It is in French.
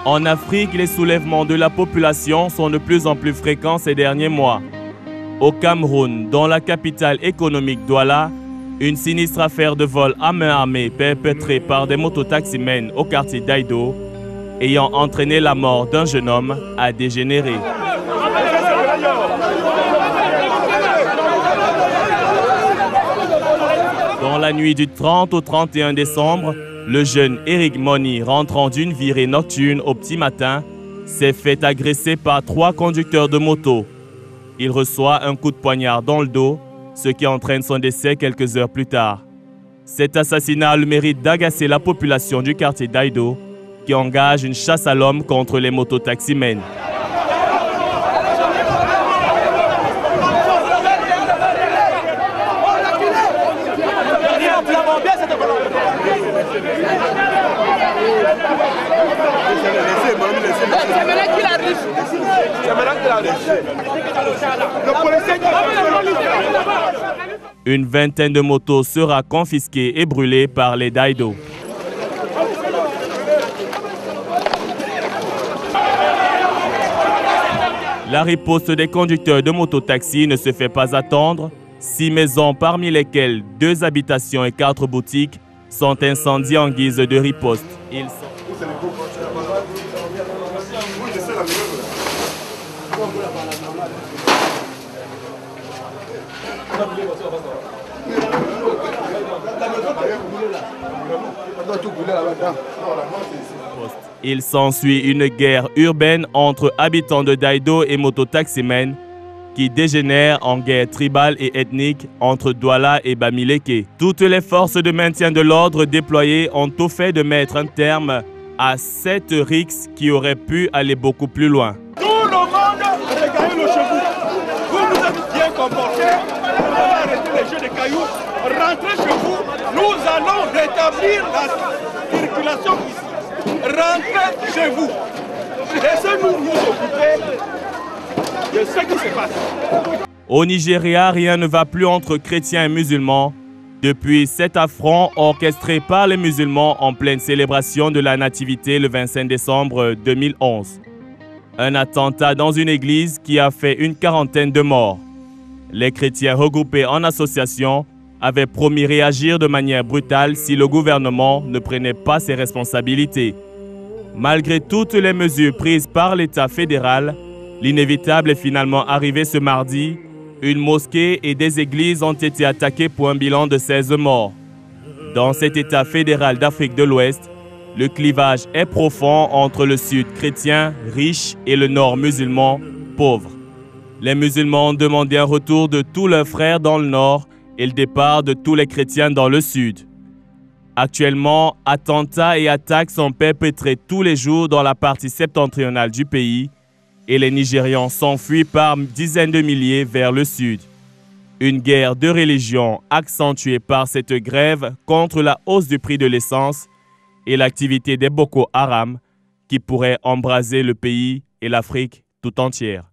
En Afrique, les soulèvements de la population sont de plus en plus fréquents ces derniers mois. Au Cameroun, dans la capitale économique Douala, une sinistre affaire de vol à main armée perpétrée par des mototaximens au quartier d'Aïdo, ayant entraîné la mort d'un jeune homme, a dégénéré. Dans la nuit du 30 au 31 décembre, le jeune Eric Moni, rentrant d'une virée nocturne au petit matin, s'est fait agresser par 3 conducteurs de moto. Il reçoit un coup de poignard dans le dos, ce qui entraîne son décès quelques heures plus tard. Cet assassinat a le mérite d'agacer la population du quartier d'Aïdo, qui engage une chasse à l'homme contre les mototaximens. Une vingtaine de motos sera confisquée et brûlée par les Daido. La riposte des conducteurs de mototaxi ne se fait pas attendre. 6 maisons, parmi lesquelles 2 habitations et 4 boutiques, sont incendiées en guise de riposte. Il s'ensuit une guerre urbaine entre habitants de Daido et mototaximens qui dégénère en guerre tribale et ethnique entre Douala et Bamileke. Toutes les forces de maintien de l'ordre déployées ont tout fait de mettre un terme à cette rixe qui aurait pu aller beaucoup plus loin. Tout le monde regagne le chez vous. Vous vous êtes bien comportés, vous allez arrêter les jeux de cailloux, rentrez chez vous, nous allons rétablir la circulation ici. Rentrez chez vous. Laissez-nous nous occuper de ce qui se passe. Au Nigeria, rien ne va plus entre chrétiens et musulmans depuis cet affront orchestré par les musulmans en pleine célébration de la Nativité le 25 décembre 2011. Un attentat dans une église qui a fait une quarantaine de morts. Les chrétiens regroupés en association avaient promis réagir de manière brutale si le gouvernement ne prenait pas ses responsabilités. Malgré toutes les mesures prises par l'État fédéral, l'inévitable est finalement arrivé ce mardi. Une mosquée et des églises ont été attaquées pour un bilan de 16 morts. Dans cet État fédéral d'Afrique de l'Ouest, le clivage est profond entre le sud chrétien riche et le nord musulman pauvre. Les musulmans ont demandé un retour de tous leurs frères dans le nord et le départ de tous les chrétiens dans le sud. Actuellement, attentats et attaques sont perpétrés tous les jours dans la partie septentrionale du pays et les Nigérians s'enfuient par dizaines de milliers vers le sud. Une guerre de religion accentuée par cette grève contre la hausse du prix de l'essence et l'activité des Boko Haram qui pourrait embraser le pays et l'Afrique tout entière.